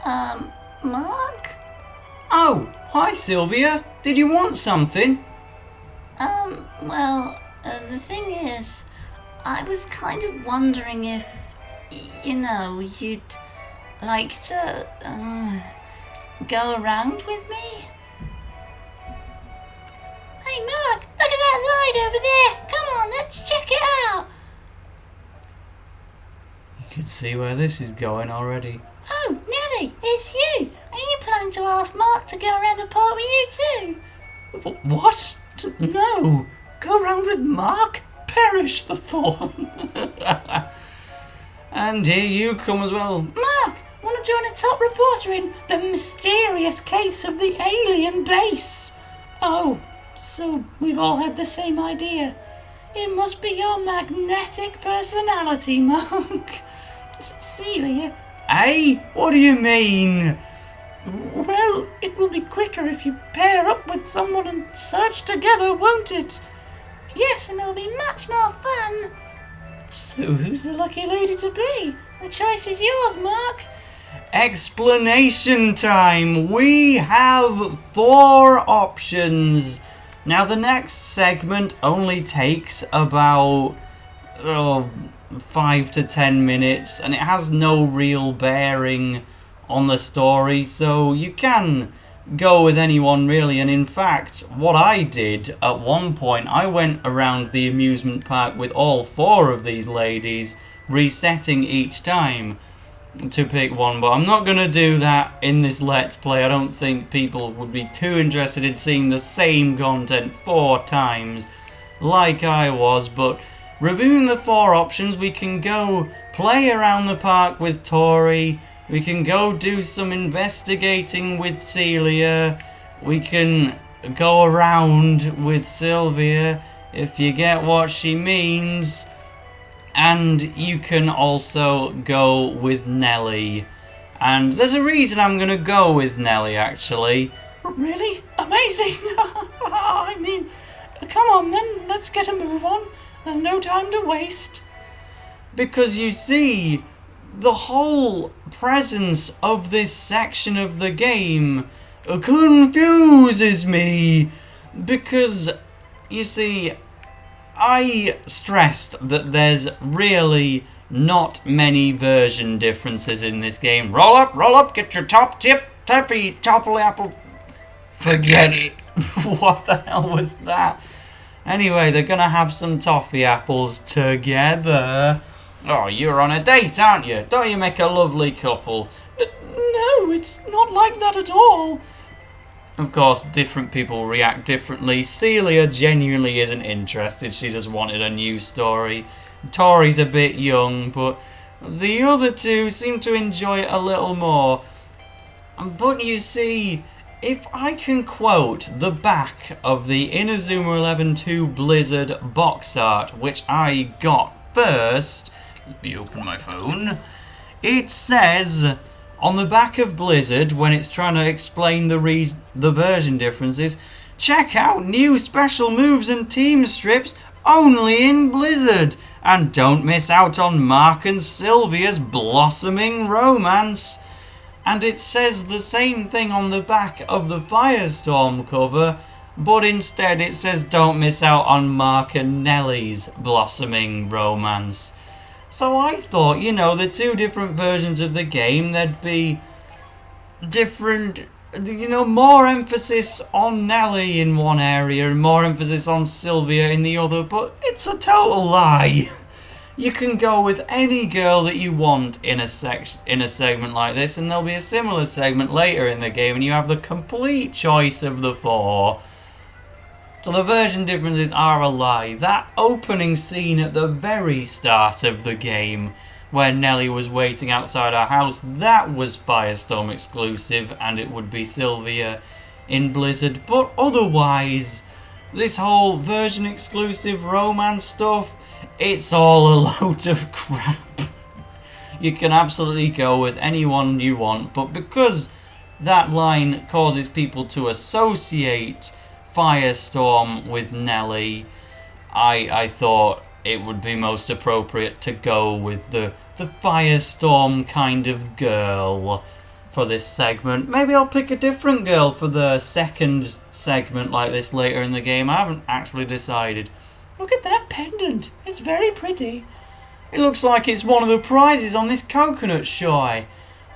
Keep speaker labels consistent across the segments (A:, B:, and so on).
A: Mark?
B: Oh, hi Sylvia. Did you want something?
A: The thing is, I was kind of wondering if, you'd like to, go around with me? Hey Mark, look at that ride over there! Come on, let's check it out!
B: You can see where this is going already.
A: Oh, Nelly, it's you! Are you planning to ask Mark to go around the park with you too?
B: What? No! Go round with Mark? Perish the thought! And here you come as well.
A: Mark, want to join a top reporter in the mysterious case of the alien base? Oh, so we've all had the same idea. It must be your magnetic personality, Mark. Celia.
B: Hey, what do you mean?
A: Well, it will be quicker if you pair up with someone and search together, won't it? Yes, and it'll be much more fun. So who's the lucky lady to be? The choice is yours, Mark.
B: Explanation time! We have 4 options. Now the next segment only takes about 5 to 10 minutes and it has no real bearing on the story, so you can go with anyone really. And in fact, what I did at one point, I went around the amusement park with all 4 of these ladies, resetting each time to pick one, but I'm not going to do that in this Let's Play. I don't think people would be too interested in seeing the same content 4 times like I was. But reviewing the 4 options, we can go play around the park with Tori, we can go do some investigating with Celia, we can go around with Silvia, if you get what she means. And you can also go with Nelly. And there's a reason I'm going to go with Nelly, actually.
A: Really? Amazing! I mean, come on then, let's get a move on. There's no time to waste.
B: Because you see, the whole presence of this section of the game confuses me. Because, you see, I stressed that there's really not many version differences in this game. Roll up, get your top tip, taffy, topple apple. Forget it. What the hell was that? Anyway, they're gonna have some toffee apples together. Oh, you're on a date, aren't you? Don't you make a lovely couple?
A: No, it's not like that at all.
B: Of course, different people react differently. Celia genuinely isn't interested. She just wanted a new story. Tori's a bit young, but the other 2 seem to enjoy it a little more. But you see, if I can quote the back of the Inazuma 11 2 Blizzard box art, which I got first, let me open my phone. It says on the back of Blizzard, when it's trying to explain the version differences, check out new special moves and team strips only in Blizzard, and don't miss out on Mark and Sylvia's blossoming romance. And it says the same thing on the back of the Firestorm cover, but instead it says don't miss out on Mark and Nelly's blossoming romance. So I thought, the 2 different versions of the game, there'd be different, more emphasis on Nelly in one area and more emphasis on Silvia in the other, but it's a total lie. You can go with any girl that you want in a segment like this, and there'll be a similar segment later in the game, and you have the complete choice of the 4. So the version differences are a lie. That opening scene at the very start of the game, where Nelly was waiting outside our house, that was Firestorm exclusive, and it would be Silvia in Blizzard. But otherwise, this whole version exclusive romance stuff, it's all a load of crap. You can absolutely go with anyone you want, but because that line causes people to associate Firestorm with Nelly, I thought it would be most appropriate to go with the Firestorm kind of girl for this segment. Maybe I'll pick a different girl for the second segment like this later in the game. I haven't actually decided.
A: Look at that pendant. It's very pretty.
B: It looks like it's one of the prizes on this coconut shy.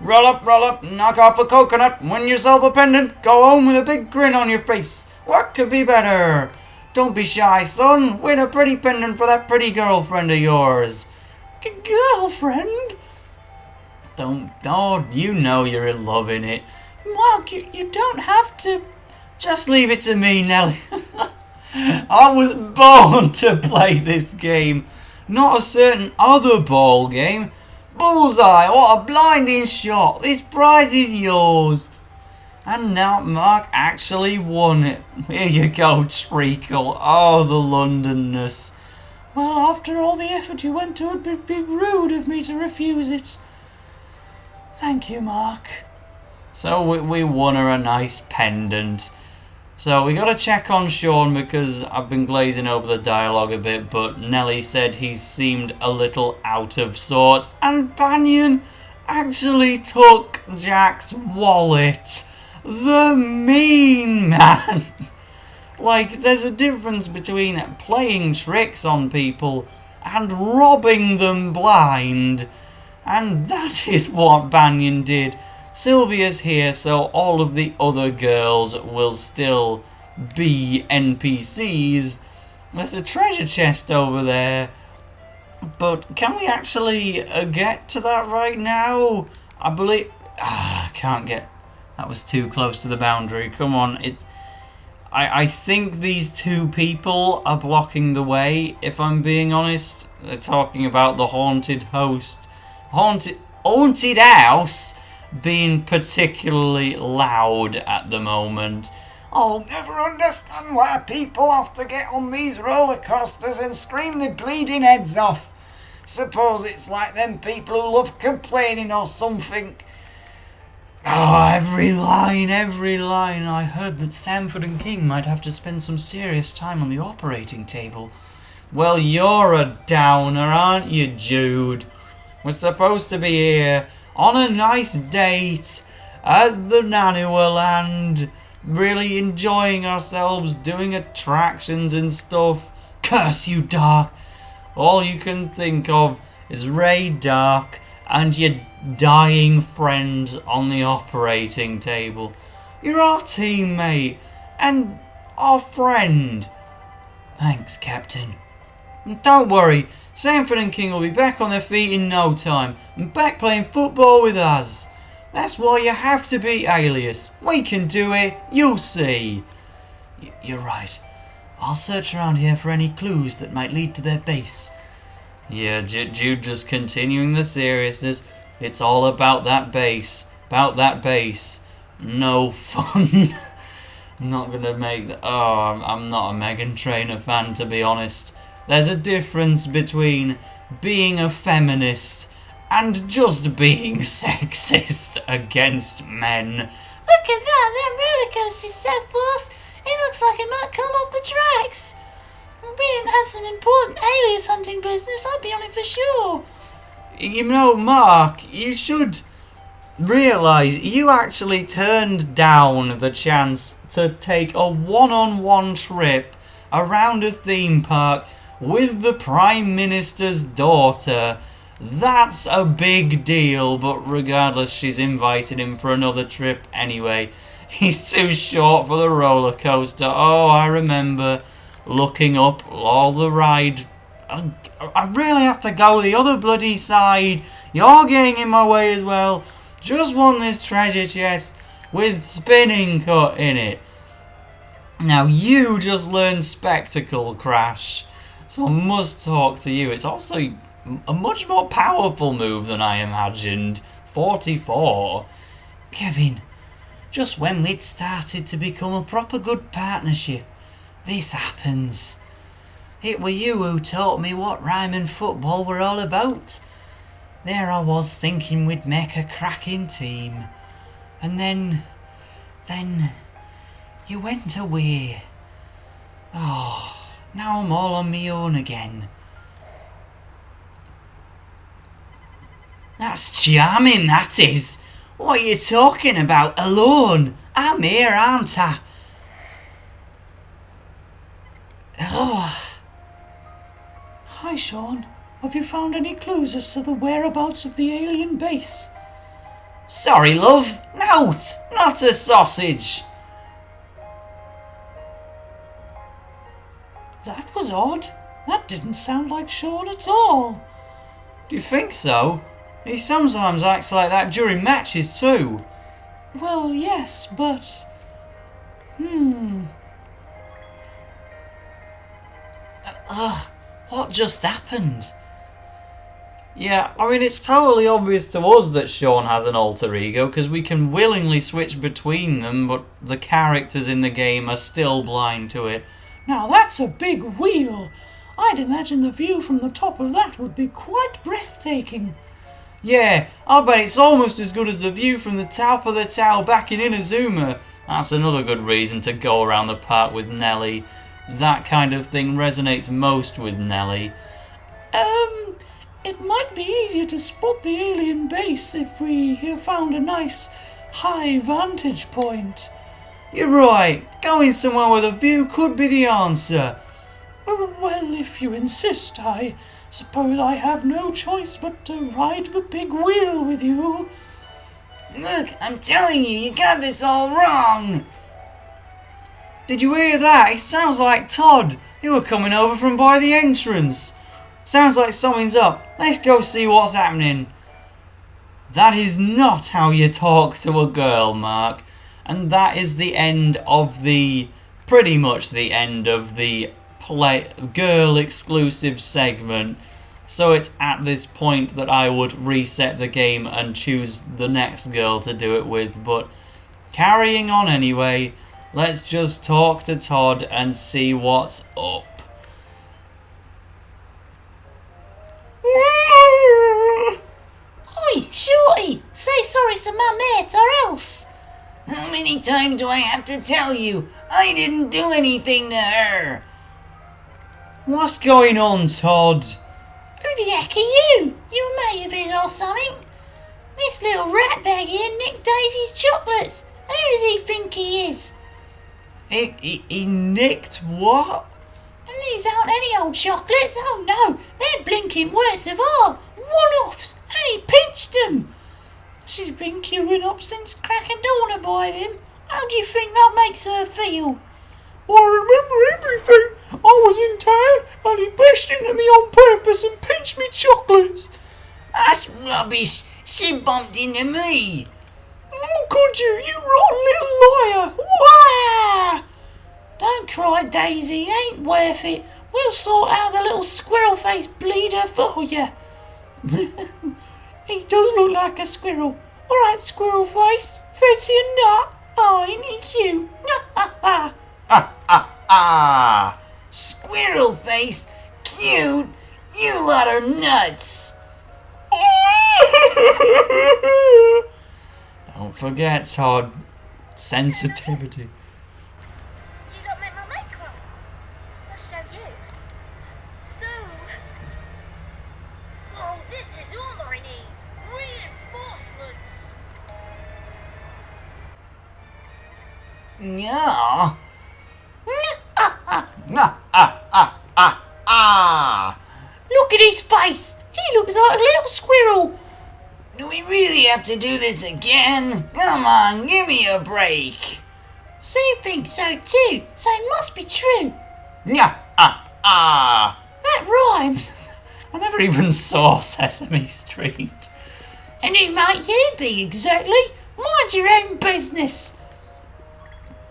B: Roll up, knock off a coconut, win yourself a pendant, go home with a big grin on your face. What could be better? Don't be shy, son. Win a pretty pendant for that pretty girlfriend of yours.
A: Girlfriend?
B: Oh, you know you're in love, innit?
A: Mark, you don't have to.
B: Just leave it to me, Nelly. I was born to play this game, not a certain other ball game. Bullseye, what a blinding shot. This prize is yours. And now Mark actually won it. Here you go, Treacle. Oh, the Londonness.
A: Well, after all the effort you went to, it'd be rude of me to refuse it. Thank you, Mark.
B: So we won her a nice pendant. So we got to check on Shawn because I've been glazing over the dialogue a bit, but Nelly said he seemed a little out of sorts. And Banyan actually took Jack's wallet. The mean man. Like, there's a difference between playing tricks on people and robbing them blind. And that is what Banyan did. Sylvia's here, so all of the other girls will still be NPCs. There's a treasure chest over there. But can we actually get to that right now? I believe... I can't get... That was too close to the boundary. Come on. I think these two people are blocking the way, if I'm being honest. They're talking about the haunted host. Haunted house being particularly loud at the moment. I'll never understand why people have to get on these roller coasters and scream their bleeding heads off. Suppose it's like them people who love complaining or something. Oh, every line. I heard that Sanford and King might have to spend some serious time on the operating table. Well, you're a downer, aren't you, Jude? We're supposed to be here on a nice date at the Naniwa Land, really enjoying ourselves, doing attractions and stuff. Curse you, Dark. All you can think of is Ray, Dark, and your dying friend on the operating table. You're our teammate and our friend. Thanks, Captain. And don't worry, Sanford and King will be back on their feet in no time and back playing football with us. That's why you have to beat Alius. We can do it, you'll see. You're right. I'll search around here for any clues that might lead to their base. Yeah, Jude just continuing the seriousness. It's all about that base. No fun. I'm not gonna make that. Oh, I'm not a Meghan Trainor fan, to be honest. There's a difference between being a feminist and just being sexist against men.
A: Look at that roller coaster's so fast, it looks like it might come off the tracks. If we didn't have some important alias hunting business, I'd be on it for sure.
B: You know, Mark, you should realise you actually turned down the chance to take a one-on-one trip around a theme park with the Prime Minister's daughter. That's a big deal, but regardless, she's invited him for another trip anyway. He's too short for the roller coaster. Oh, I remember looking up all the ride. I really have to go the other bloody side. You're getting in my way as well. Just won this treasure chest with spinning cut in it. Now you just learned Spectacle Crash, so I must talk to you. It's also a much more powerful move than I imagined. 44. Kevin, just when we'd started to become a proper good partnership, this happens. It were you who taught me what Ryman football were all about. There I was thinking we'd make a cracking team. And then you went away. Oh, now I'm all on my own again. That's charming, that is. What are you talking about? Alone? I'm here, aren't I? Oh.
A: Hi, Shawn. Have you found any clues as to the whereabouts of the alien base?
B: Sorry, love. No, not a sausage.
A: That was odd. That didn't sound like Shawn at all.
B: Do you think so? He sometimes acts like that during matches too.
A: Well, yes, but...
B: What just happened? Yeah, I mean, it's totally obvious to us that Shawn has an alter ego because we can willingly switch between them, but the characters in the game are still blind to it.
A: Now that's a big wheel. I'd imagine the view from the top of that would be quite breathtaking.
B: Yeah, I bet it's almost as good as the view from the top of the tower back in Inazuma. That's another good reason to go around the park with Nelly. That kind of thing resonates most with Nelly.
A: It might be easier to spot the alien base if we found a nice high vantage point.
B: You're right. Going somewhere with a view could be the answer.
A: Well, if you insist, I suppose I have no choice but to ride the big wheel with you.
B: Look, I'm telling you, you got this all wrong. Did you hear that? It sounds like Todd. He were coming over from by the entrance. Sounds like something's up. Let's go see what's happening. That is not how you talk to a girl, Mark. And that is the end of pretty much the end of the girl exclusive segment. So it's at this point that I would reset the game and choose the next girl to do it with. But carrying on anyway, let's just talk to Todd and see what's up.
A: Oi, Shorty, say sorry to my mate or else.
C: How many times do I have to tell you? I didn't do anything to her.
B: What's going on, Todd?
A: Who the heck are you? You a mate of his or something? This little ratbag here nicked Daisy's chocolates. Who does he think he is?
B: He nicked what?
A: And these aren't any old chocolates. Oh no, they're blinking worst of all. One-offs, and he pinched them. She's been queuing up since crack of dawn to buy them. How do you think that makes her feel?
D: I remember everything. I was in town and he bashed into me on purpose and pinched me chocolates.
C: That's rubbish. She bumped into me.
D: Oh, could you? You rotten little liar.
A: Wah! Don't cry, Daisy. Ain't worth it. We'll sort out the little squirrel-faced bleeder for you. He does look like a squirrel. All right, squirrel face. Fancy a nut? Oh, ain't he cute?
B: Ah, ah, ah.
C: Squirrel face? Cute? You lot are nuts.
B: Don't forget, Todd. Sensitivity.
E: Did you not make my makeup? I'll show you. So... Oh, this is all I need. Reinforcements.
C: Yeah.
A: Look at his face. He looks like a little squirrel.
C: Do we really have to do this again? Come on, give me a break.
A: Sue thinks so too, so it must be true.
B: That
A: That rhymes.
B: I never even saw Sesame Street.
A: And who might you be exactly? Mind your own business.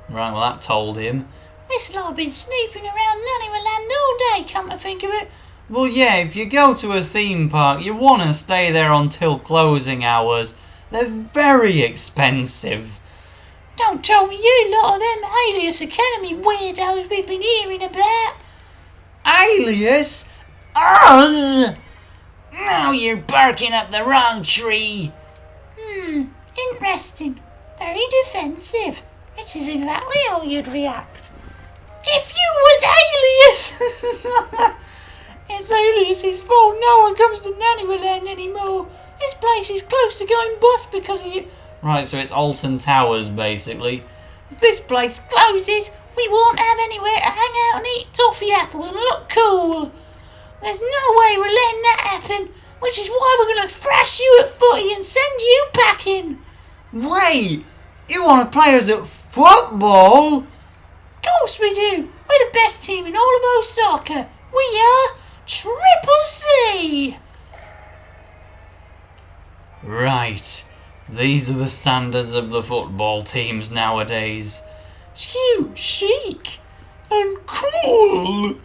B: Right, well that told him.
A: This lot been snooping around Naniwa Land all day, come to think of it.
B: Well, yeah, if you go to a theme park, you want to stay there until closing hours. They're very expensive.
A: Don't tell me you lot of them Alius Academy weirdos we've been hearing about.
B: Alius?
C: Us? Now you're barking up the wrong tree.
A: Interesting. Very defensive. Which is exactly how you'd react. If you was Alias! It's Alias's fault no one comes to Naniwa Land anymore. This place is close to going bust because of you.
B: Right, so it's Alton Towers, basically.
A: If this place closes, we won't have anywhere to hang out and eat toffee apples and look cool. There's no way we're letting that happen, which is why we're going to thrash you at footy and send you packing.
B: Wait! You want to play us at football?
A: Of course we do. We're the best team in all of Osaka. We are Triple C.
B: Right. These are the standards of the football teams nowadays.
A: Cute, chic.
D: And cool.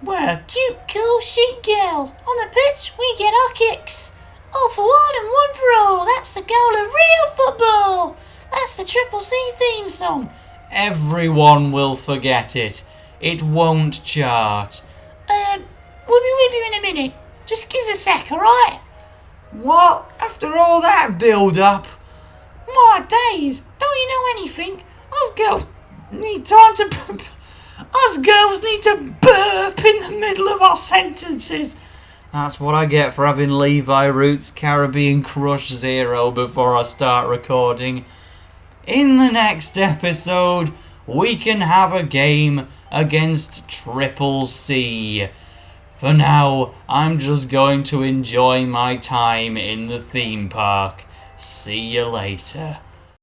A: We're cute, cool, chic girls. On the pitch, we get our kicks. All for one and one for all. That's the goal of real football. That's the Triple C theme song.
B: Everyone will forget it. It won't chart.
A: We'll be with you in a minute. Just give us a sec, alright?
B: What? After all that build-up?
A: My days, don't you know anything? Us girls need time to... Us girls need to burp in the middle of our sentences.
B: That's what I get for having Levi Roots Caribbean Crush Zero before I start recording. In the next episode, we can have a game against Triple C. For now, I'm just going to enjoy my time in the theme park. See you later.